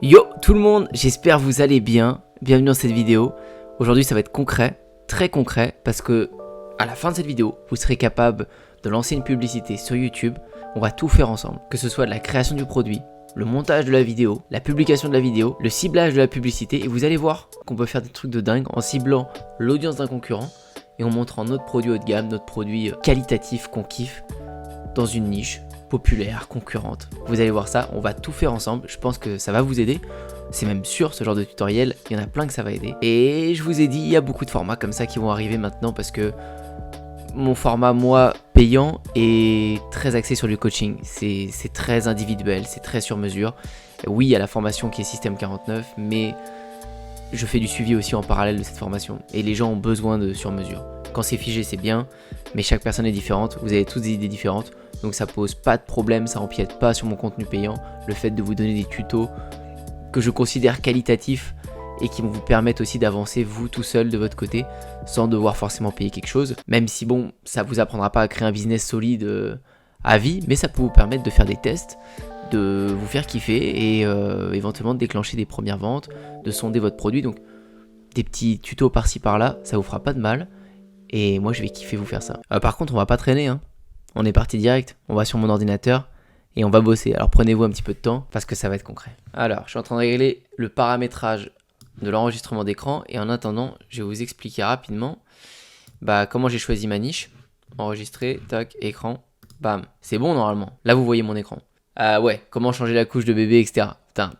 Yo tout le monde, j'espère que vous allez bien. Bienvenue dans cette vidéo. Aujourd'hui ça va être concret, très concret, parce que à la fin de cette vidéo, vous serez capable de lancer une publicité sur YouTube. On va tout faire ensemble, que ce soit de la création du produit, le montage de la vidéo, la publication de la vidéo, le ciblage de la publicité, et vous allez voir qu'on peut faire des trucs de dingue en ciblant l'audience d'un concurrent et en montrant notre produit haut de gamme, notre produit qualitatif qu'on kiffe dans une niche populaire, concurrente. Vous allez voir ça, on va tout faire ensemble, je pense que ça va vous aider. C'est même sûr, ce genre de tutoriel, il y en a plein que ça va aider. Et je vous ai dit, il y a beaucoup de formats comme ça qui vont arriver maintenant parce que mon format, moi, payant, est très axé sur du coaching. C'est très individuel, c'est très sur mesure. Oui, il y a la formation qui est Système 49, mais je fais du suivi aussi en parallèle de cette formation. Et les gens ont besoin de sur mesure. Quand c'est figé, c'est bien, mais chaque personne est différente. Vous avez toutes des idées différentes, donc ça pose pas de problème, ça empiète pas sur mon contenu payant. Le fait de vous donner des tutos que je considère qualitatifs et qui vont vous permettre aussi d'avancer vous tout seul de votre côté sans devoir forcément payer quelque chose. Même si bon, ça vous apprendra pas à créer un business solide à vie, mais ça peut vous permettre de faire des tests, de vous faire kiffer et éventuellement de déclencher des premières ventes, de sonder votre produit. Donc des petits tutos par-ci par-là, ça vous fera pas de mal. Et moi je vais kiffer vous faire ça. Par contre on va pas traîner hein. On est parti direct, on va sur mon ordinateur et on va bosser. Alors prenez-vous un petit peu de temps parce que ça va être concret. Alors je suis en train de régler le paramétrage de l'enregistrement d'écran et en attendant je vais vous expliquer rapidement comment j'ai choisi ma niche. Enregistrer, tac, écran, bam. C'est bon normalement, là vous voyez mon écran. Ouais, comment changer la couche de bébé, etc. Putain,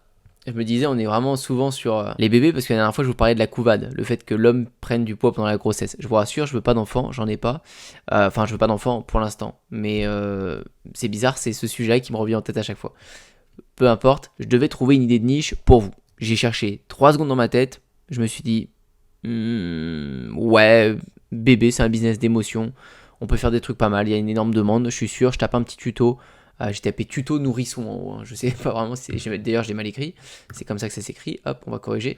je me disais on est vraiment souvent sur les bébés parce que la dernière fois je vous parlais de la couvade, le fait que l'homme prenne du poids pendant la grossesse. Je vous rassure, je veux pas d'enfant, j'en ai pas. Enfin je veux pas d'enfant pour l'instant, mais c'est bizarre, c'est ce sujet qui me revient en tête à chaque fois. Peu importe, je devais trouver une idée de niche pour vous. J'ai cherché 3 secondes dans ma tête, je me suis dit ouais, bébé c'est un business d'émotion, on peut faire des trucs pas mal, il y a une énorme demande, je suis sûr, je tape un petit tuto. J'ai tapé tuto nourrisson en haut, hein. Je sais pas vraiment, d'ailleurs je l'ai mal écrit, c'est comme ça que ça s'écrit, hop on va corriger.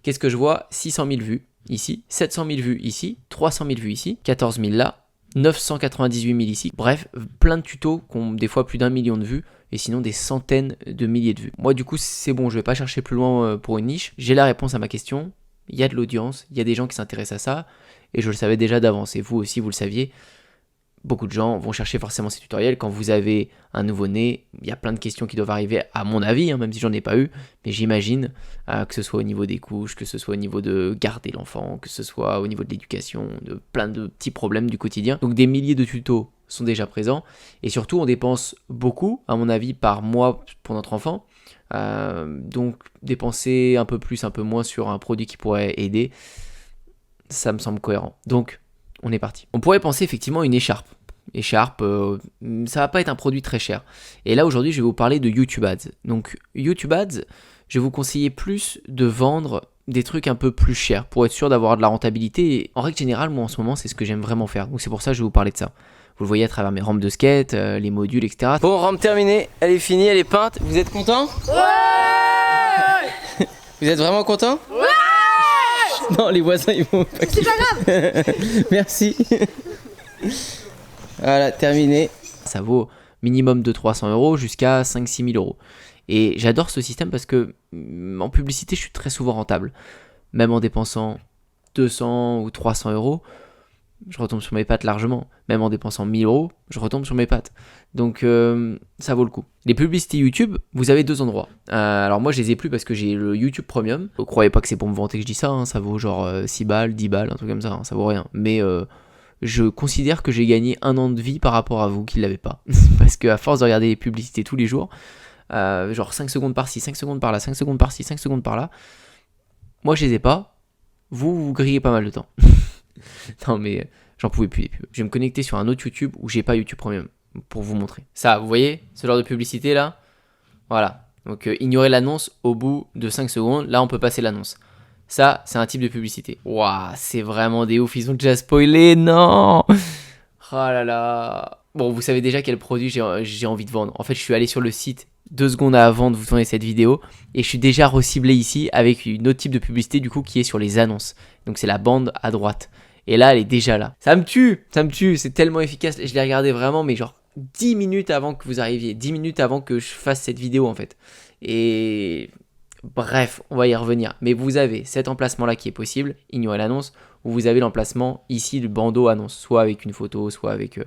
Qu'est-ce que je vois? 600 000 vues ici, 700 000 vues ici, 300 000 vues ici, 14 000 là, 998 000 ici, bref, plein de tutos qui ont des fois plus d'1 million de vues, et sinon des centaines de milliers de vues. Moi du coup c'est bon, je vais pas chercher plus loin pour une niche, j'ai la réponse à ma question, il y a de l'audience, il y a des gens qui s'intéressent à ça, et je le savais déjà d'avance, et vous aussi vous le saviez. Beaucoup de gens vont chercher forcément ces tutoriels. Quand vous avez un nouveau-né, il y a plein de questions qui doivent arriver, à mon avis, hein, même si j'en ai pas eu, mais j'imagine que ce soit au niveau des couches, que ce soit au niveau de garder l'enfant, que ce soit au niveau de l'éducation, de plein de petits problèmes du quotidien. Donc des milliers de tutos sont déjà présents, et surtout on dépense beaucoup, à mon avis, par mois pour notre enfant. Donc dépenser un peu plus, un peu moins sur un produit qui pourrait aider, ça me semble cohérent. Donc on est parti. On pourrait penser effectivement une écharpe. Écharpe, ça va pas être un produit très cher. Et là aujourd'hui je vais vous parler de YouTube Ads. Donc YouTube Ads, je vais vous conseiller plus de vendre des trucs un peu plus chers pour être sûr d'avoir de la rentabilité. Et en règle générale, moi en ce moment c'est ce que j'aime vraiment faire. Donc c'est pour ça que je vais vous parler de ça. Vous le voyez à travers mes rampes de skate, les modules, etc. Bon, rampe terminée, elle est finie, elle est peinte. Vous êtes content? Ouais. Vous êtes vraiment content? Ouais. Non, les voisins ils vont pas. C'est pas grave. Merci. Voilà, terminé. Ça vaut minimum de 300 € jusqu'à 5-6 000 €. Et j'adore ce système parce que en publicité, je suis très souvent rentable. Même en dépensant 200 ou 300 €, je retombe sur mes pattes largement. Même en dépensant 1000 €, je retombe sur mes pattes. Donc ça vaut le coup. Les publicités YouTube, vous avez 2 endroits. Alors moi je les ai plus parce que j'ai le YouTube Premium. Ne croyez pas que c'est pour me vanter que je dis ça, hein. Ça vaut genre 6 balles, 10 balles, un truc comme ça, hein. Ça vaut rien. Mais je considère que j'ai gagné 1 an de vie par rapport à vous qui ne l'avez pas. Parce qu'à force de regarder les publicités tous les jours, genre 5 secondes par-ci, 5 secondes par-là, 5 secondes par-ci, 5 secondes par-là, moi je les ai pas, vous grillez pas mal de temps. Non mais j'en pouvais plus les pubs. Je vais me connecter sur un autre YouTube où j'ai pas YouTube Premium pour vous montrer. Ça, vous voyez ce genre de publicité là? Voilà. Donc ignorez l'annonce au bout de 5 secondes. Là on peut passer l'annonce. Ça, c'est un type de publicité. Waouh, c'est vraiment des ouf. Ils ont déjà spoilé, non. Oh là là. Bon, vous savez déjà quel produit j'ai envie de vendre. En fait, je suis allé sur le site 2 secondes avant de vous tourner cette vidéo et je suis déjà reciblé ici avec une autre type de publicité du coup qui est sur les annonces. Donc c'est la bande à droite. Et là, elle est déjà là. Ça me tue, c'est tellement efficace. Je l'ai regardé vraiment, mais genre 10 minutes avant que vous arriviez. 10 minutes avant que je fasse cette vidéo en fait. Et Bref, on va y revenir. Mais vous avez cet emplacement-là qui est possible, ignorez l'annonce, ou vous avez l'emplacement ici, le bandeau annonce, soit avec une photo, soit avec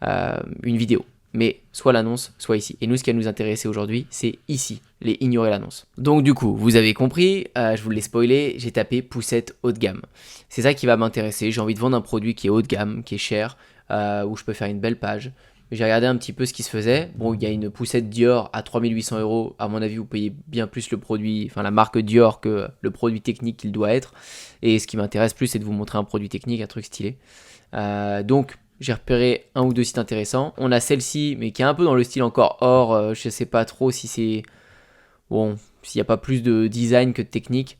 une vidéo. Mais soit l'annonce, soit ici. Et nous, ce qui va nous intéresser aujourd'hui, c'est ici, les ignorer l'annonce. Donc du coup, vous avez compris, je vous l'ai spoilé, j'ai tapé poussette haut de gamme. C'est ça qui va m'intéresser. J'ai envie de vendre un produit qui est haut de gamme, qui est cher, où je peux faire une belle page. J'ai regardé un petit peu ce qui se faisait. Bon, il y a une poussette Dior à 3800 €. À mon avis, vous payez bien plus le produit, enfin la marque Dior que le produit technique qu'il doit être. Et ce qui m'intéresse plus, c'est de vous montrer un produit technique, un truc stylé. Donc, j'ai repéré un ou deux sites intéressants. On a celle-ci, mais qui est un peu dans le style encore or. Je sais pas trop si c'est... Bon, s'il n'y a pas plus de design que de technique.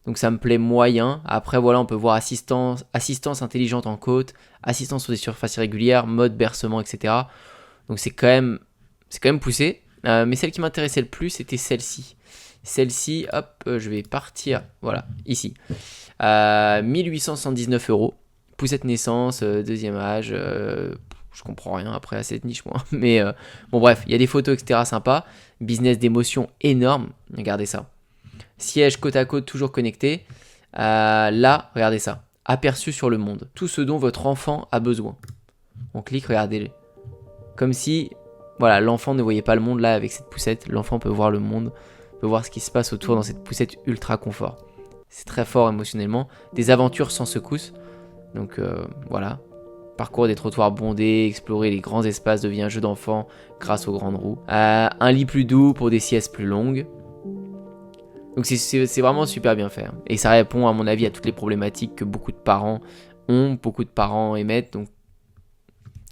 Donc ça me plaît moyen. Après voilà, on peut voir assistance intelligente en côte, assistance sur des surfaces irrégulières, mode bercement, etc. Donc c'est quand même poussé. Mais celle qui m'intéressait le plus, c'était celle-ci. Celle-ci, hop, je vais partir, voilà, ici. 1879 €. Poussette naissance, deuxième âge. Je comprends rien après à cette niche, moi. Mais bon, bref, il y a des photos, etc. sympas. Business d'émotion énorme. Regardez ça. Siège côte à côte, toujours connecté. Là, regardez ça. Aperçu sur le monde. Tout ce dont votre enfant a besoin. On clique, regardez-le. Comme si, voilà, l'enfant ne voyait pas le monde là avec cette poussette. L'enfant peut voir le monde, peut voir ce qui se passe autour dans cette poussette ultra confort. C'est très fort émotionnellement. Des aventures sans secousse. Donc voilà. Parcours des trottoirs bondés, explorer les grands espaces devient un jeu d'enfant grâce aux grandes roues. Un lit plus doux pour des siestes plus longues. Donc c'est vraiment super bien fait. Et ça répond à mon avis à toutes les problématiques que beaucoup de parents ont, beaucoup de parents émettent. Donc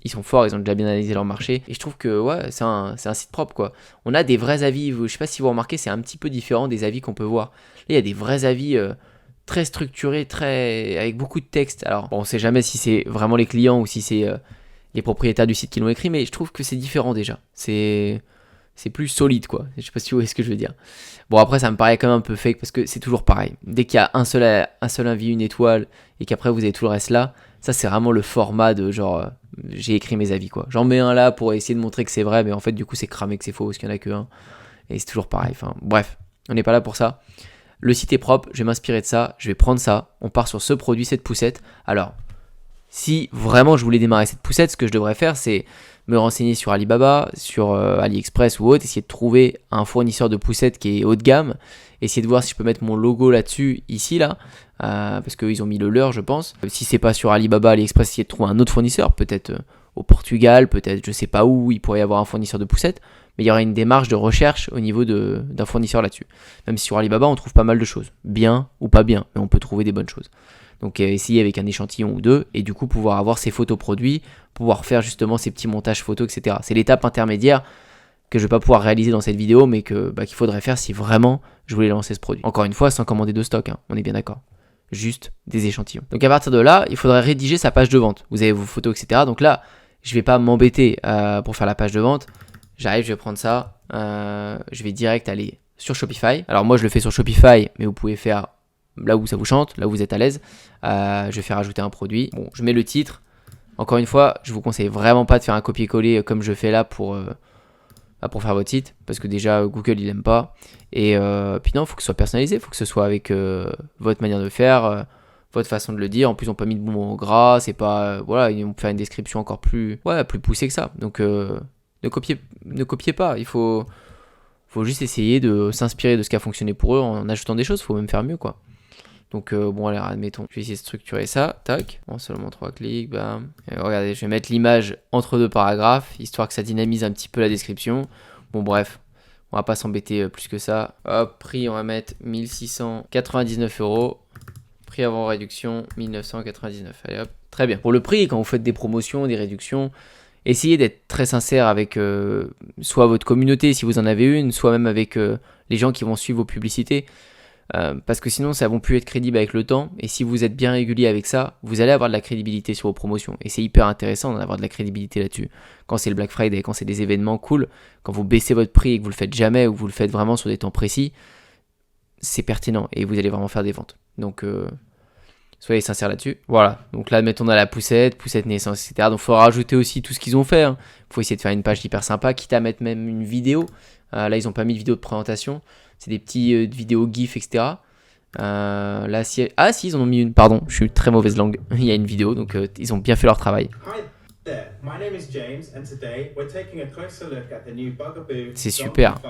ils sont forts, ils ont déjà bien analysé leur marché. Et je trouve que ouais, c'est un site propre quoi. On a des vrais avis, je sais pas si vous remarquez, c'est un petit peu différent des avis qu'on peut voir. Là il y a des vrais avis très structurés, avec beaucoup de texte. Alors bon, on sait jamais si c'est vraiment les clients ou si c'est les propriétaires du site qui l'ont écrit, mais je trouve que c'est différent déjà. C'est plus solide quoi. Je sais pas si vous voyez ce que je veux dire. Bon après ça me paraît quand même un peu fake parce que c'est toujours pareil. Dès qu'il y a un seul avis, une étoile et qu'après vous avez tout le reste là, ça c'est vraiment le format de genre j'ai écrit mes avis quoi. J'en mets un là pour essayer de montrer que c'est vrai mais en fait du coup c'est cramé que c'est faux parce qu'il y en a que un. Et c'est toujours pareil. Enfin bref, on n'est pas là pour ça. Le site est propre, je vais m'inspirer de ça, je vais prendre ça. On part sur ce produit, cette poussette. Alors si vraiment je voulais démarrer cette poussette, ce que je devrais faire c'est me renseigner sur Alibaba, sur AliExpress ou autre, essayer de trouver un fournisseur de poussettes qui est haut de gamme, essayer de voir si je peux mettre mon logo là-dessus, ici, là, parce qu'ils ont mis le leur, je pense. Si c'est pas sur Alibaba, AliExpress, essayer de trouver un autre fournisseur, peut-être au Portugal, peut-être je sais pas où, il pourrait y avoir un fournisseur de poussettes, mais il y aurait une démarche de recherche au niveau d'un fournisseur là-dessus. Même si sur Alibaba, on trouve pas mal de choses, bien ou pas bien, mais on peut trouver des bonnes choses. Donc essayer avec un échantillon ou deux et du coup pouvoir avoir ces photos produits, pouvoir faire justement ces petits montages photos, etc. C'est l'étape intermédiaire que je vais pas pouvoir réaliser dans cette vidéo mais qu'il faudrait faire si vraiment je voulais lancer ce produit. Encore une fois, sans commander de stock, hein, on est bien d'accord. Juste des échantillons. Donc à partir de là, il faudrait rédiger sa page de vente. Vous avez vos photos, etc. Donc là, je vais pas m'embêter pour faire la page de vente. J'arrive, je vais prendre ça. Je vais direct aller sur Shopify. Alors moi, je le fais sur Shopify, mais vous pouvez faire là où ça vous chante, là où vous êtes à l'aise. Je vais faire ajouter un produit. Bon, je mets le titre. Encore une fois, je vous conseille vraiment pas de faire un copier-coller comme je fais là pour faire votre site, parce que déjà Google il aime pas. Et puis non, il faut que ce soit personnalisé, il faut que ce soit avec votre manière de faire, votre façon de le dire. En plus, on n'a pas mis de bons mots gras, c'est pas voilà, ils vont faire une description encore plus poussée que ça. Donc ne copiez pas. Il faut juste essayer de s'inspirer de ce qui a fonctionné pour eux en ajoutant des choses. Il faut même faire mieux quoi. Donc bon allez, admettons, je vais essayer de structurer ça, tac, bon, seulement 3 clics, bam. Et regardez, je vais mettre l'image entre deux paragraphes, histoire que ça dynamise un petit peu la description. Bon bref, on va pas s'embêter plus que ça. Hop, prix on va mettre 1699 €, prix avant réduction 1999, allez hop, très bien. Pour le prix, quand vous faites des promotions, des réductions, essayez d'être très sincère avec soit votre communauté si vous en avez une, soit même avec les gens qui vont suivre vos publicités. Parce que sinon ça ne va plus être crédible avec le temps et si vous êtes bien régulier avec ça, vous allez avoir de la crédibilité sur vos promotions et c'est hyper intéressant d'avoir de la crédibilité là-dessus. Quand c'est le Black Friday, quand c'est des événements cool, quand vous baissez votre prix et que vous le faites jamais ou que vous le faites vraiment sur des temps précis, c'est pertinent et vous allez vraiment faire des ventes. Donc soyez sincères là-dessus. Voilà, donc là mettons on a la poussette naissance, etc. Donc il faut rajouter aussi tout ce qu'ils ont fait. Il faut essayer de faire une page hyper sympa, quitte à mettre même une vidéo. Là ils n'ont pas mis de vidéo de présentation. C'est des petits vidéos GIF, etc. Là, si... Ah si, ils en ont mis une, pardon, je suis très mauvaise langue. Il y a une vidéo, donc ils ont bien fait leur travail. C'est super.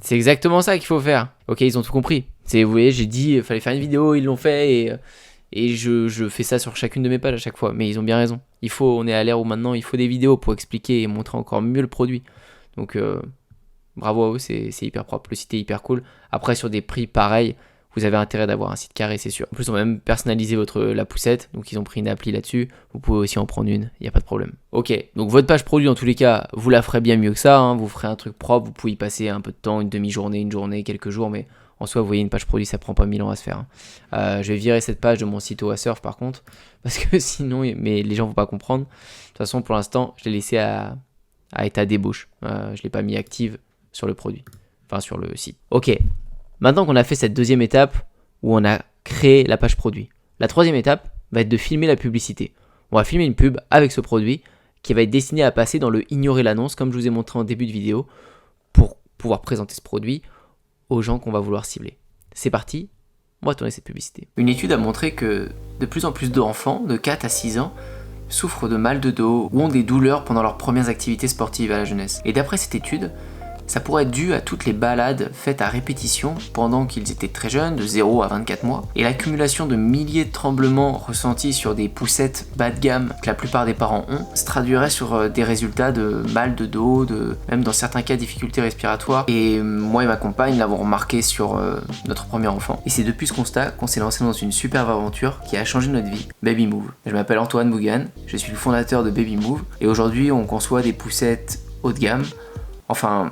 C'est exactement ça qu'il faut faire. Ok, ils ont tout compris. Vous voyez, j'ai dit, il fallait faire une vidéo, ils l'ont fait, et je fais ça sur chacune de mes pages à chaque fois. Mais ils ont bien raison. On est à l'ère où maintenant, il faut des vidéos pour expliquer et montrer encore mieux le produit. Donc, bravo à eux, c'est hyper propre. Le site est hyper cool. Après, sur des prix pareils, vous avez intérêt d'avoir un site carré, c'est sûr. En plus, on va même personnaliser la poussette. Donc, ils ont pris une appli là-dessus. Vous pouvez aussi en prendre une, il n'y a pas de problème. Ok, donc votre page produit, en tous les cas, vous la ferez bien mieux que ça. Hein. Vous ferez un truc propre. Vous pouvez y passer un peu de temps, une demi-journée, une journée, quelques jours. Mais en soi, vous voyez, une page produit, ça prend pas 1000 ans à se faire. Hein. Je vais virer cette page de mon site OASurf, par contre. Parce que sinon, mais les gens ne vont pas comprendre. De toute façon, pour l'instant, je l'ai laissé à état d'ébauche. Je ne l'ai pas mis active sur le produit. Enfin, sur le site. Ok. Maintenant qu'on a fait cette deuxième étape où on a créé la page produit, la troisième étape va être de filmer la publicité. On va filmer une pub avec ce produit qui va être destiné à passer dans le ignorer l'annonce, comme je vous ai montré en début de vidéo, pour pouvoir présenter ce produit aux gens qu'on va vouloir cibler. C'est parti, on va tourner cette publicité. Une étude a montré que de plus en plus d'enfants de 4 à 6 ans souffrent de mal de dos ou ont des douleurs pendant leurs premières activités sportives à la jeunesse. Et d'après cette étude, ça pourrait être dû à toutes les balades faites à répétition pendant qu'ils étaient très jeunes, de 0 à 24 mois, et l'accumulation de milliers de tremblements ressentis sur des poussettes bas de gamme que la plupart des parents ont, se traduirait sur des résultats de mal de dos, même dans certains cas difficultés respiratoires. Et moi et ma compagne l'avons remarqué sur notre premier enfant. Et c'est depuis ce constat qu'on s'est lancé dans une superbe aventure qui a changé notre vie, Baby Move. Je m'appelle Antoine Bougan, je suis le fondateur de Baby Move, et aujourd'hui on conçoit des poussettes haut de gamme, enfin...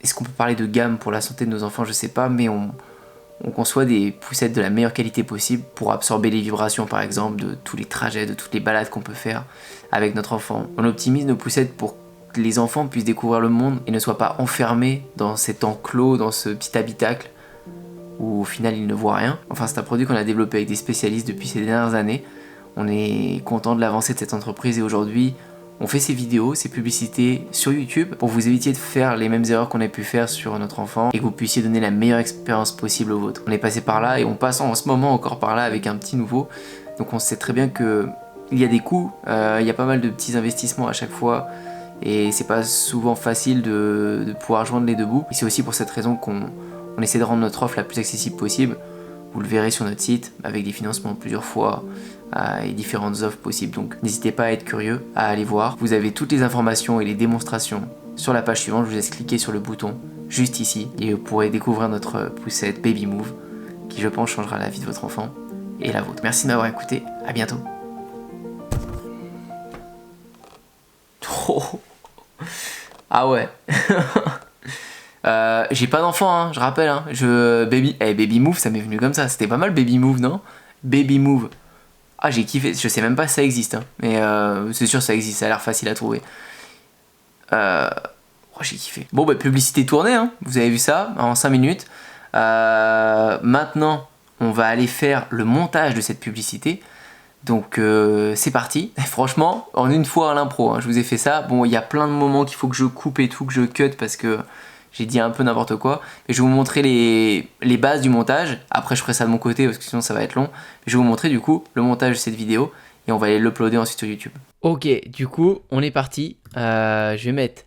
Est-ce qu'on peut parler de gamme pour la santé de nos enfants? Je sais pas, mais on conçoit des poussettes de la meilleure qualité possible pour absorber les vibrations, par exemple, de tous les trajets, de toutes les balades qu'on peut faire avec notre enfant. On optimise nos poussettes pour que les enfants puissent découvrir le monde et ne soient pas enfermés dans cet enclos, dans ce petit habitacle où au final ils ne voient rien. Enfin, c'est un produit qu'on a développé avec des spécialistes depuis ces dernières années. On est content de l'avancée de cette entreprise et aujourd'hui, on fait ces vidéos, ces publicités sur YouTube pour vous éviter de faire les mêmes erreurs qu'on a pu faire sur notre enfant et que vous puissiez donner la meilleure expérience possible au vôtre. On est passé par là et on passe en ce moment encore par là avec un petit nouveau. Donc on sait très bien qu'il y a des coûts, il y a pas mal de petits investissements à chaque fois et c'est pas souvent facile de pouvoir joindre les deux bouts. Et c'est aussi pour cette raison qu'on essaie de rendre notre offre la plus accessible possible. Vous le verrez sur notre site avec des financements plusieurs fois et différentes offres possibles. Donc n'hésitez pas à être curieux, à aller voir. Vous avez toutes les informations et les démonstrations sur la page suivante. Je vous laisse cliquer sur le bouton juste ici et vous pourrez découvrir notre poussette Baby Move qui je pense changera la vie de votre enfant et la vôtre. Merci de m'avoir écouté, à bientôt. Oh. Ah ouais. J'ai pas d'enfant, hein, je rappelle. Hein. Baby Move, ça m'est venu comme ça. C'était pas mal Baby Move, non? Baby Move. Ah, j'ai kiffé. Je sais même pas si ça existe. Hein. Mais c'est sûr, ça existe. Ça a l'air facile à trouver. J'ai kiffé. Bon, bah, publicité tournée. Hein. Vous avez vu ça en 5 minutes. Maintenant, on va aller faire le montage de cette publicité. Donc, c'est parti. Franchement, en une fois à l'impro, hein, je vous ai fait ça. Bon, il y a plein de moments qu'il faut que je coupe et tout, que je cut parce que j'ai dit un peu n'importe quoi. Mais je vais vous montrer les bases du montage. Après, je ferai ça de mon côté parce que sinon ça va être long. Mais je vais vous montrer du coup le montage de cette vidéo et on va aller l'uploader ensuite sur YouTube. Ok, du coup, on est parti. Je vais mettre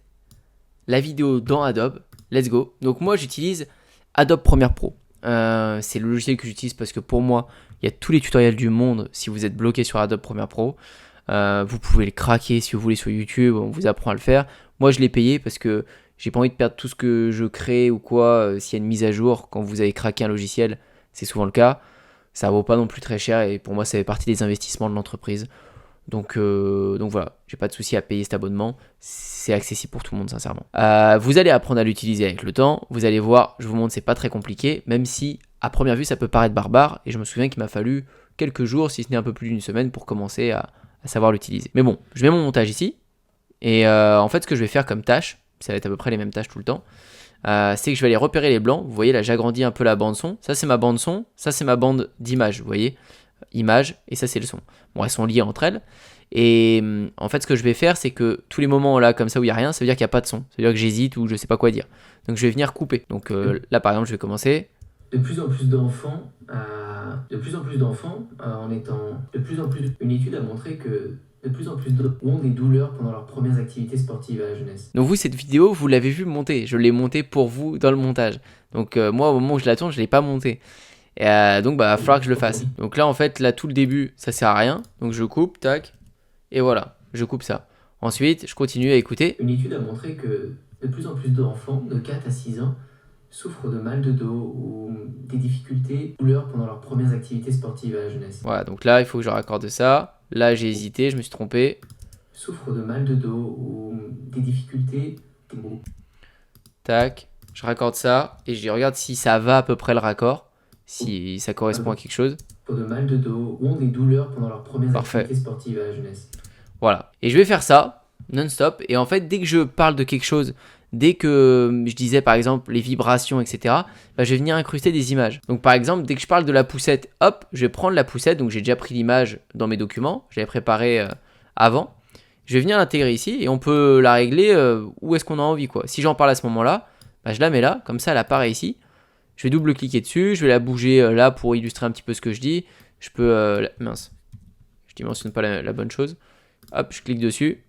la vidéo dans Adobe. Let's go. Donc moi, j'utilise Adobe Premiere Pro. C'est le logiciel que j'utilise parce que pour moi, il y a tous les tutoriels du monde si vous êtes bloqué sur Adobe Premiere Pro. Vous pouvez le craquer si vous voulez sur YouTube, on vous apprend à le faire. Moi, je l'ai payé parce que j'ai pas envie de perdre tout ce que je crée ou quoi. S'il y a une mise à jour, quand vous avez craqué un logiciel, c'est souvent le cas. Ça vaut pas non plus très cher et pour moi, ça fait partie des investissements de l'entreprise. Donc voilà, j'ai pas de souci à payer cet abonnement. C'est accessible pour tout le monde, sincèrement. Vous allez apprendre à l'utiliser avec le temps. Vous allez voir, je vous montre, c'est pas très compliqué, même si à première vue, ça peut paraître barbare. Et je me souviens qu'il m'a fallu quelques jours, si ce n'est un peu plus d'une semaine, pour commencer à savoir l'utiliser. Mais bon, je mets mon montage ici. Et en fait, ce que je vais faire comme tâche, ça va être à peu près les mêmes tâches tout le temps, c'est que je vais aller repérer les blancs. Vous voyez là, j'agrandis un peu la bande son. Ça, c'est ma bande son. Ça, c'est ma bande d'image. Vous voyez, image et ça, c'est le son. Bon, elles sont liées entre elles. Et en fait, ce que je vais faire, c'est que tous les moments là, comme ça, où il n'y a rien, ça veut dire qu'il n'y a pas de son. Ça veut dire que j'hésite ou je sais pas quoi dire. Donc je vais venir couper. Donc là, par exemple, je vais commencer. De plus en plus d'enfants, en étant de plus en plus. Une étude a montré que de plus en plus d'enfants ont des douleurs pendant leurs premières activités sportives à la jeunesse. Donc vous, cette vidéo, vous l'avez vu monter. Je l'ai montée pour vous dans le montage. Donc moi, au moment où je la tourne, je l'ai pas montée. Et donc bah, il va falloir que je le fasse. Donc là, en fait, là, tout le début, ça sert à rien. Donc je coupe, tac. Et voilà, je coupe ça. Ensuite, je continue à écouter. Une étude a montré que de plus en plus d'enfants de 4 à 6 ans souffrent de mal de dos ou des difficultés, douleurs pendant leurs premières activités sportives à la jeunesse. Voilà, donc là, il faut que je raccorde ça. Là, j'ai hésité, je me suis trompé. Souffrent de mal de dos ou des difficultés. Tac, je raccorde ça et je regarde si ça va à peu près le raccord, si ça correspond à quelque chose. De mal de dos ou ont des douleurs pendant leurs premières activités sportives à la jeunesse. Voilà, et je vais faire ça non-stop. Et en fait, dès que je parle de quelque chose, dès que je disais par exemple les vibrations, etc., bah, je vais venir incruster des images. Donc par exemple, dès que je parle de la poussette, hop, je vais prendre la poussette. Donc j'ai déjà pris l'image dans mes documents, j'avais préparé avant. Je vais venir l'intégrer ici et on peut la régler où est-ce qu'on a envie, quoi. Si j'en parle à ce moment-là, bah, je la mets là, comme ça elle apparaît ici. Je vais double-cliquer dessus, je vais la bouger là pour illustrer un petit peu ce que je dis. Je peux... mince, je dimensionne pas la bonne chose. Hop, je clique dessus,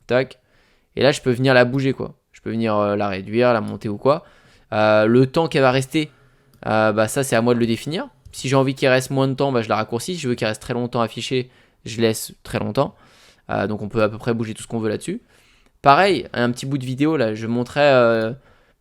tac. Et là, je peux venir la bouger, quoi. Je peux venir la réduire, la monter ou quoi. Le temps qu'elle va rester, bah, ça, c'est à moi de le définir. Si j'ai envie qu'il reste moins de temps, bah, je la raccourcis. Si je veux qu'il reste très longtemps affiché, je laisse très longtemps. Donc, on peut à peu près bouger tout ce qu'on veut là-dessus. Pareil, un petit bout de vidéo, là, je montrais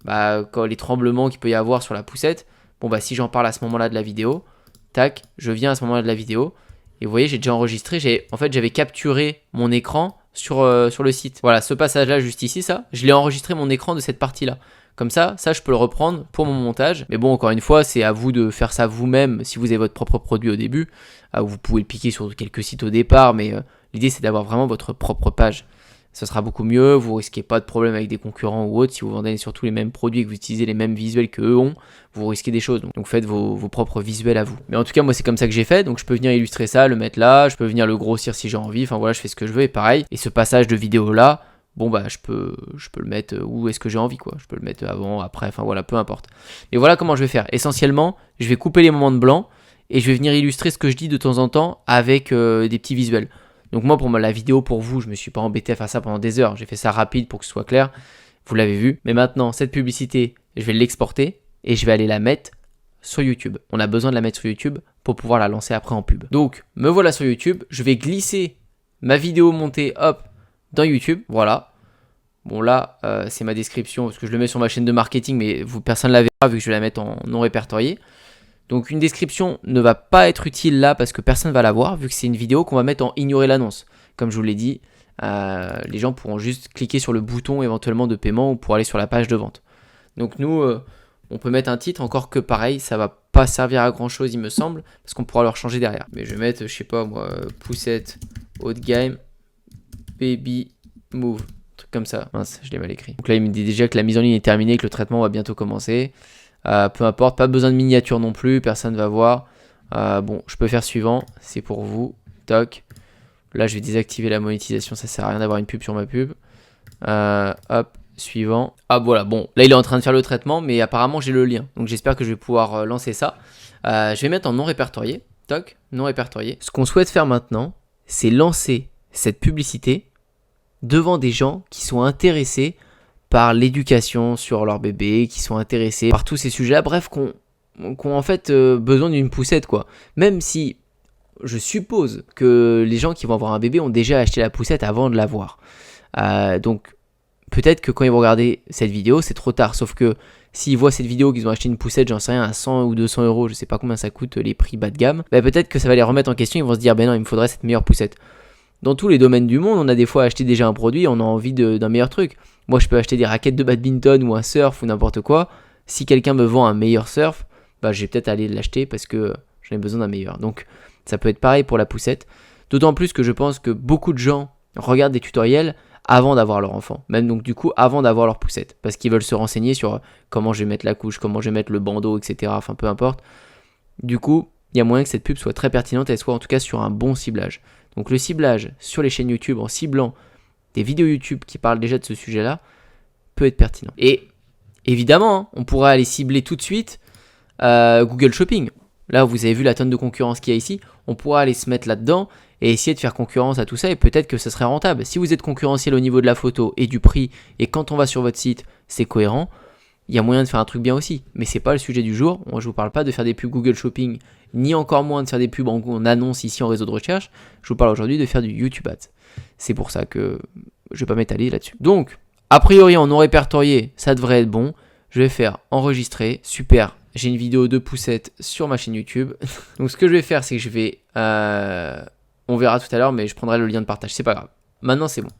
les tremblements qu'il peut y avoir sur la poussette. Bon, bah, si j'en parle à ce moment-là de la vidéo, tac, je viens à ce moment-là de la vidéo. Et vous voyez, j'ai déjà enregistré. En fait, j'avais capturé mon écran sur le site. Voilà, ce passage-là, juste ici, ça, je l'ai enregistré mon écran de cette partie-là. Comme ça, je peux le reprendre pour mon montage. Mais bon, encore une fois, c'est à vous de faire ça vous-même si vous avez votre propre produit au début. Vous pouvez le piquer sur quelques sites au départ, mais l'idée, c'est d'avoir vraiment votre propre page. Ça sera beaucoup mieux, vous risquez pas de problème avec des concurrents ou autres. Si vous vendez surtout les mêmes produits et que vous utilisez les mêmes visuels qu'eux ont, vous risquez des choses. Donc faites vos propres visuels à vous. Mais en tout cas, moi c'est comme ça que j'ai fait. Donc je peux venir illustrer ça, le mettre là, je peux venir le grossir si j'ai envie. Enfin voilà, je fais ce que je veux et pareil. Et ce passage de vidéo là, bon bah je peux le mettre où est-ce que j'ai envie, quoi. Je peux le mettre avant, après, enfin voilà, peu importe. Et voilà comment je vais faire. Essentiellement, je vais couper les moments de blanc et je vais venir illustrer ce que je dis de temps en temps avec des petits visuels. Donc moi, pour la vidéo, pour vous, je me suis pas embêté à faire ça pendant des heures. J'ai fait ça rapide pour que ce soit clair. Vous l'avez vu. Mais maintenant, cette publicité, je vais l'exporter et je vais aller la mettre sur YouTube. On a besoin de la mettre sur YouTube pour pouvoir la lancer après en pub. Donc, me voilà sur YouTube. Je vais glisser ma vidéo montée, hop, dans YouTube. Voilà. Bon là, c'est ma description parce que je le mets sur ma chaîne de marketing, mais personne ne la verra vu que je vais la mettre en non répertorié. Donc une description ne va pas être utile là parce que personne ne va la voir vu que c'est une vidéo qu'on va mettre en ignorer l'annonce. Comme je vous l'ai dit, les gens pourront juste cliquer sur le bouton éventuellement de paiement ou pour aller sur la page de vente. Donc nous, on peut mettre un titre, encore que pareil, ça va pas servir à grand chose il me semble, parce qu'on pourra leur changer derrière. Mais je vais mettre, je sais pas moi, poussette, haut de gamme, baby, move, un truc comme ça. Mince, je l'ai mal écrit. Donc là il me dit déjà que la mise en ligne est terminée, que le traitement va bientôt commencer. Peu importe, pas besoin de miniature non plus, personne va voir. Bon, je peux faire suivant, c'est pour vous. Toc. Là, je vais désactiver la monétisation, ça sert à rien d'avoir une pub sur ma pub. Hop, suivant. Ah voilà, bon, là il est en train de faire le traitement, mais apparemment j'ai le lien. Donc j'espère que je vais pouvoir lancer ça. Je vais mettre en non répertorié. Toc, non répertorié. Ce qu'on souhaite faire maintenant, c'est lancer cette publicité devant des gens qui sont intéressés par l'éducation sur leur bébé, qui sont intéressés par tous ces sujets-là, bref, qu'on en fait besoin d'une poussette, quoi. Même si je suppose que les gens qui vont avoir un bébé ont déjà acheté la poussette avant de l'avoir. Donc peut-être que quand ils vont regarder cette vidéo, c'est trop tard. Sauf que s'ils voient cette vidéo, qu'ils ont acheté une poussette, j'en sais rien, à 100 ou 200 euros, je sais pas combien ça coûte les prix bas de gamme, bah peut-être que ça va les remettre en question, ils vont se dire, ben non, il me faudrait cette meilleure poussette. Dans tous les domaines du monde, on a des fois acheté déjà un produit, on a envie d'un meilleur truc. Moi, je peux acheter des raquettes de badminton ou un surf ou n'importe quoi. Si quelqu'un me vend un meilleur surf, bah, je vais peut-être aller l'acheter parce que j'en ai besoin d'un meilleur. Donc, ça peut être pareil pour la poussette. D'autant plus que je pense que beaucoup de gens regardent des tutoriels avant d'avoir leur enfant. Même donc, du coup, avant d'avoir leur poussette. Parce qu'ils veulent se renseigner sur comment je vais mettre la couche, comment je vais mettre le bandeau, etc. Enfin, peu importe. Du coup, il y a moyen que cette pub soit très pertinente et soit en tout cas sur un bon ciblage. Donc le ciblage sur les chaînes YouTube en ciblant des vidéos YouTube qui parlent déjà de ce sujet-là peut être pertinent. Et évidemment, hein, on pourrait aller cibler tout de suite Google Shopping. Là, vous avez vu la tonne de concurrence qu'il y a ici. On pourra aller se mettre là-dedans et essayer de faire concurrence à tout ça et peut-être que ça serait rentable. Si vous êtes concurrentiel au niveau de la photo et du prix et quand on va sur votre site, c'est cohérent, il y a moyen de faire un truc bien aussi. Mais c'est pas le sujet du jour. Moi, je vous parle pas de faire des pubs Google Shopping, ni encore moins de faire des pubs en annonce ici en réseau de recherche. Je vous parle aujourd'hui de faire du YouTube Ads. C'est pour ça que je vais pas m'étaler là-dessus. Donc, a priori, en non répertorié, ça devrait être bon. Je vais faire enregistrer. Super. J'ai une vidéo de poussette sur ma chaîne YouTube. Donc, ce que je vais faire, c'est que je vais... on verra tout à l'heure, mais je prendrai le lien de partage. C'est pas grave. Maintenant, c'est bon.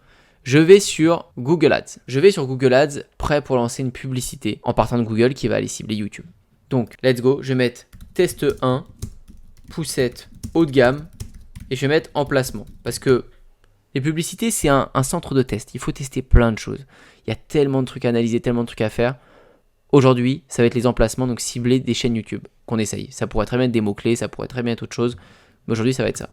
Je vais sur Google Ads. Je vais sur Google Ads, prêt pour lancer une publicité en partant de Google qui va aller cibler YouTube. Donc, let's go. Je vais mettre test 1, poussette haut de gamme et je vais mettre emplacement. Parce que les publicités, c'est un centre de test. Il faut tester plein de choses. Il y a tellement de trucs à analyser, tellement de trucs à faire. Aujourd'hui, ça va être les emplacements, donc cibler des chaînes YouTube qu'on essaye. Ça pourrait très bien être des mots-clés, ça pourrait très bien être autre chose. Mais aujourd'hui, ça va être ça.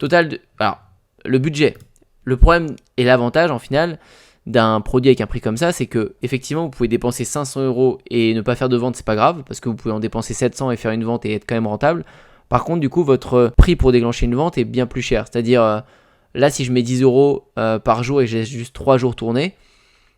Alors, le budget. Le problème et l'avantage en final d'un produit avec un prix comme ça, c'est que effectivement vous pouvez dépenser 500 € et ne pas faire de vente, c'est pas grave parce que vous pouvez en dépenser 700 et faire une vente et être quand même rentable. Par contre, du coup, votre prix pour déclencher une vente est bien plus cher. C'est-à-dire, là, si je mets 10 € par jour et que j'ai juste 3 jours tournés,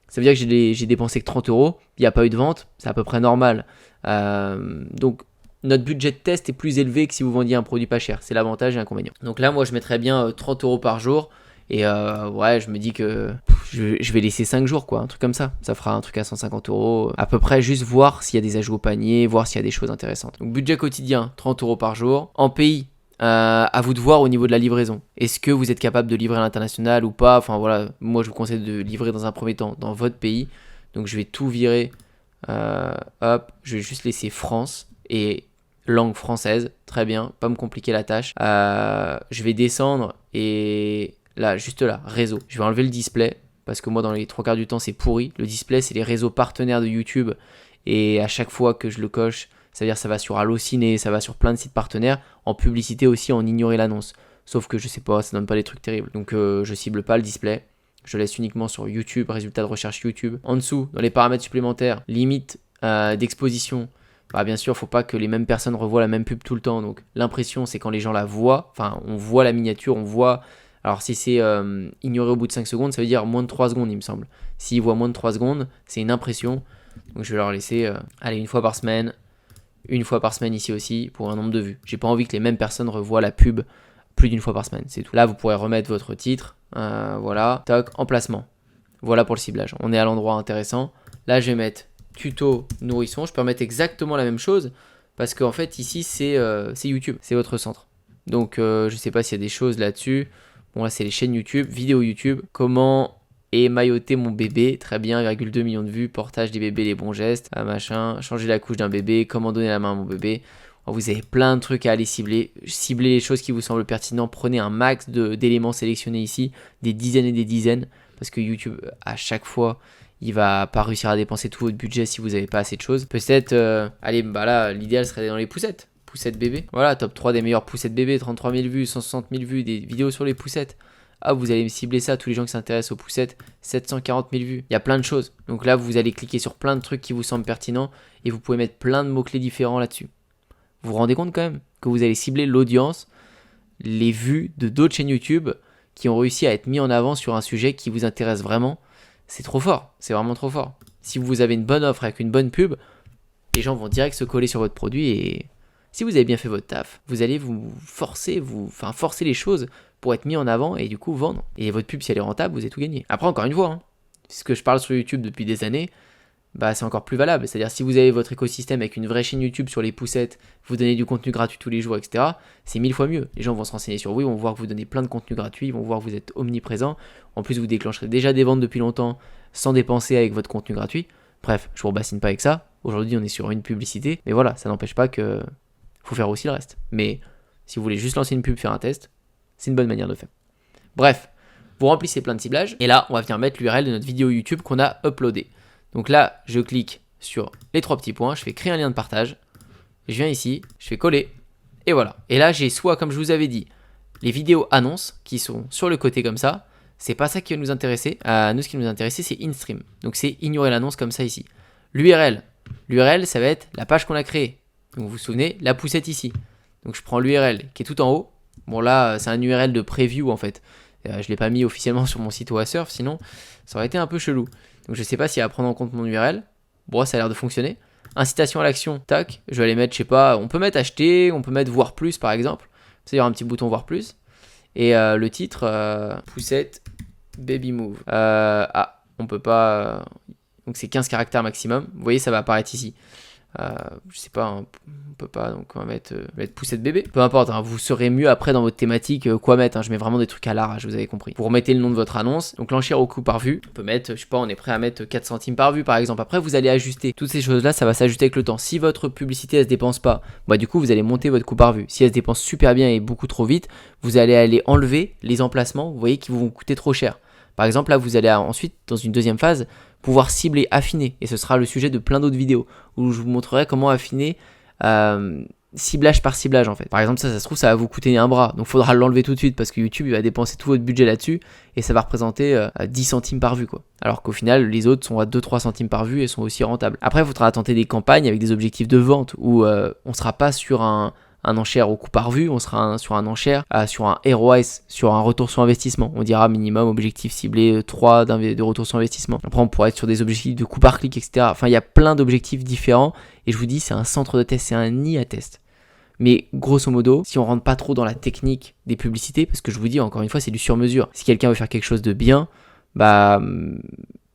ça veut dire que j'ai dépensé que 30 €. Il n'y a pas eu de vente, c'est à peu près normal. Donc, notre budget de test est plus élevé que si vous vendiez un produit pas cher. C'est l'avantage et l'inconvénient. Donc là, moi, je mettrais bien 30 € par jour. Et ouais, je me dis que je vais laisser 5 jours, quoi, un truc comme ça. Ça fera un truc à 150 €. À peu près, juste voir s'il y a des ajouts au panier, voir s'il y a des choses intéressantes. Donc, budget quotidien, 30 € par jour. En pays, à vous de voir au niveau de la livraison. Est-ce que vous êtes capable de livrer à l'international ou pas? Enfin voilà, moi je vous conseille de livrer dans un premier temps dans votre pays. Donc, je vais tout virer. Hop, je vais juste laisser France et langue française. Très bien, pas me compliquer la tâche. Je vais descendre et... Là, juste là, réseau. Je vais enlever le display parce que moi, dans les 3 quarts du temps, c'est pourri. Le display, c'est les réseaux partenaires de YouTube. Et à chaque fois que je le coche, ça veut dire que ça va sur Allociné, ça va sur plein de sites partenaires. En publicité aussi, en ignorer l'annonce. Sauf que je sais pas, ça donne pas des trucs terribles. Donc, je cible pas le display. Je laisse uniquement sur YouTube, résultat de recherche YouTube. En dessous, dans les paramètres supplémentaires, limite d'exposition. Bah, bien sûr, il ne faut pas que les mêmes personnes revoient la même pub tout le temps. Donc, l'impression, c'est quand les gens la voient. Enfin, on voit la miniature, on voit... Alors si c'est ignoré au bout de 5 secondes, ça veut dire moins de 3 secondes il me semble. S'ils voient moins de 3 secondes, c'est une impression. Donc je vais leur laisser, allez, une fois par semaine ici aussi, pour un nombre de vues. J'ai pas envie que les mêmes personnes revoient la pub plus d'une fois par semaine, c'est tout. Là vous pourrez remettre votre titre, voilà, toc, emplacement. Voilà pour le ciblage, on est à l'endroit intéressant. Là je vais mettre tuto nourrisson, je peux remettre exactement la même chose, parce qu'en fait ici c'est YouTube, c'est votre centre. Donc je sais pas s'il y a des choses là-dessus. Bon là c'est les chaînes YouTube, vidéos YouTube, comment émailloter mon bébé, très bien, 1,2 million de vues, portage des bébés, les bons gestes, machin, changer la couche d'un bébé, comment donner la main à mon bébé. Vous avez plein de trucs à aller cibler, ciblez les choses qui vous semblent pertinentes, prenez un max d'éléments sélectionnés ici, des dizaines et des dizaines, parce que YouTube à chaque fois il va pas réussir à dépenser tout votre budget si vous n'avez pas assez de choses. Peut-être, allez, bah là l'idéal serait dans les poussettes. Poussettes bébé. Voilà, top 3 des meilleures poussettes bébé, 33 000 vues, 160 000 vues, des vidéos sur les poussettes. Ah, vous allez me cibler ça, tous les gens qui s'intéressent aux poussettes, 740 000 vues. Il y a plein de choses. Donc là, vous allez cliquer sur plein de trucs qui vous semblent pertinents et vous pouvez mettre plein de mots-clés différents là-dessus. Vous vous rendez compte quand même que vous allez cibler l'audience, les vues de d'autres chaînes YouTube qui ont réussi à être mis en avant sur un sujet qui vous intéresse vraiment. C'est trop fort, c'est vraiment trop fort. Si vous avez une bonne offre avec une bonne pub, les gens vont direct se coller sur votre produit et... Si vous avez bien fait votre taf, vous allez forcer les choses pour être mis en avant et du coup vendre. Et votre pub, si elle est rentable, vous avez tout gagné. Après, encore une fois, hein, ce que je parle sur YouTube depuis des années, bah, c'est encore plus valable. C'est-à-dire si vous avez votre écosystème avec une vraie chaîne YouTube sur les poussettes, vous donnez du contenu gratuit tous les jours, etc., c'est 1000 fois mieux. Les gens vont se renseigner sur vous, ils vont voir que vous donnez plein de contenu gratuit, ils vont voir que vous êtes omniprésent. En plus, vous déclencherez déjà des ventes depuis longtemps sans dépenser avec votre contenu gratuit. Bref, je vous rebassine pas avec ça. Aujourd'hui, on est sur une publicité. Mais voilà, ça n'empêche pas que... faut faire aussi le reste. Mais si vous voulez juste lancer une pub, faire un test, c'est une bonne manière de faire. Bref, vous remplissez plein de ciblages. Et là, on va venir mettre l'URL de notre vidéo YouTube qu'on a uploadée. Donc là, je clique sur les 3 petits points. Je fais créer un lien de partage. Je viens ici, je fais coller. Et voilà. Et là, j'ai soit, comme je vous avais dit, Les vidéos annonces qui sont sur le côté comme ça, c'est pas ça qui va nous intéresser. Nous, ce qui nous intéresse, c'est in-stream. Donc c'est ignorer l'annonce comme ça ici. L'URL, ça va être la page qu'on a créée. Donc vous vous souvenez, la poussette ici. Donc je prends l'URL qui est tout en haut. Bon là, c'est un URL de preview en fait. Je l'ai pas mis officiellement sur mon site OASurf, sinon ça aurait été un peu chelou. Donc je sais pas s'il va prendre en compte mon URL. Bon, ça a l'air de fonctionner. Incitation à l'action, tac. Je vais aller mettre, je sais pas, on peut mettre acheter, on peut mettre voir plus par exemple. Ça, il y aura un petit bouton voir plus. Et le titre, poussette baby move. On peut pas. Donc c'est 15 caractères maximum. Vous voyez, ça va apparaître ici. Je sais pas, on peut pas, donc on va mettre poussette bébé. Peu importe, hein, vous saurez mieux après dans votre thématique quoi mettre. Hein, je mets vraiment des trucs à l'arrache, vous avez compris. Vous remettez le nom de votre annonce. Donc l'enchère au coût par vue. On peut mettre, je sais pas, on est prêt à mettre 4 centimes par vue par exemple. Après, vous allez ajuster. Toutes ces choses-là, ça va s'ajuster avec le temps. Si votre publicité elle se dépense pas, bah du coup vous allez monter votre coût par vue. Si elle se dépense super bien et beaucoup trop vite, vous allez aller enlever les emplacements, vous voyez, qui vont vous coûter trop cher. Par exemple, là, vous allez ensuite, dans une deuxième phase, pouvoir cibler, affiner. Et ce sera le sujet de plein d'autres vidéos où je vous montrerai comment affiner ciblage par ciblage en fait. Par exemple, ça se trouve, ça va vous coûter un bras. Donc, il faudra l'enlever tout de suite parce que YouTube, il va dépenser tout votre budget là-dessus et ça va représenter 10 centimes par vue, quoi. Alors qu'au final, les autres sont à 2-3 centimes par vue et sont aussi rentables. Après, il faudra tenter des campagnes avec des objectifs de vente où on ne sera pas sur un enchère au coût par vue, on sera sur un enchère, sur un ROIS, sur un retour sur investissement. On dira minimum objectif ciblé 3 de retour sur investissement. Après, on pourra être sur des objectifs de coût par clic, etc. Enfin, il y a plein d'objectifs différents et je vous dis, c'est un centre de test, c'est un nid à test. Mais grosso modo, si on rentre pas trop dans la technique des publicités, parce que je vous dis encore une fois, c'est du sur-mesure. Si quelqu'un veut faire quelque chose de bien, bah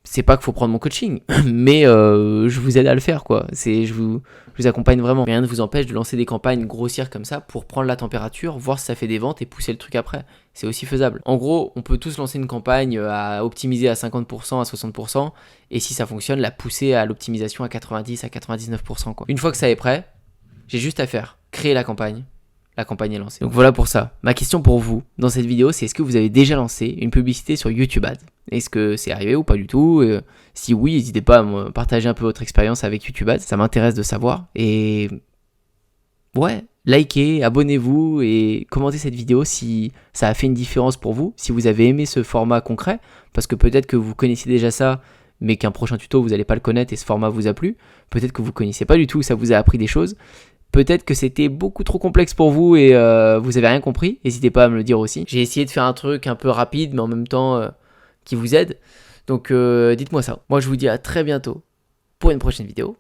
c'est pas qu'il faut prendre mon coaching, mais je vous aide à le faire, quoi. Je vous accompagne vraiment. Rien ne vous empêche de lancer des campagnes grossières comme ça pour prendre la température, voir si ça fait des ventes et pousser le truc après. C'est aussi faisable. En gros, on peut tous lancer une campagne à optimiser à 50%, à 60%, et si ça fonctionne, la pousser à l'optimisation à 90, à 99%, quoi. Une fois que ça est prêt, j'ai juste à faire créer la campagne. La campagne est lancée. Donc voilà pour ça. Ma question pour vous dans cette vidéo, c'est est-ce que vous avez déjà lancé une publicité sur YouTube Ads? Est-ce que c'est arrivé ou pas du tout? Si oui, n'hésitez pas à me partager un peu votre expérience avec YouTube Ads. Ça m'intéresse de savoir. Et ouais, likez, abonnez-vous et commentez cette vidéo si ça a fait une différence pour vous. Si vous avez aimé ce format concret, parce que peut-être que vous connaissiez déjà ça, mais qu'un prochain tuto, vous n'allez pas le connaître et ce format vous a plu. Peut-être que vous ne connaissiez pas du tout, ça vous a appris des choses. Peut-être que c'était beaucoup trop complexe pour vous et vous avez rien compris. N'hésitez pas à me le dire aussi. J'ai essayé de faire un truc un peu rapide, mais en même temps qui vous aide. Donc dites-moi ça. Moi, je vous dis à très bientôt pour une prochaine vidéo.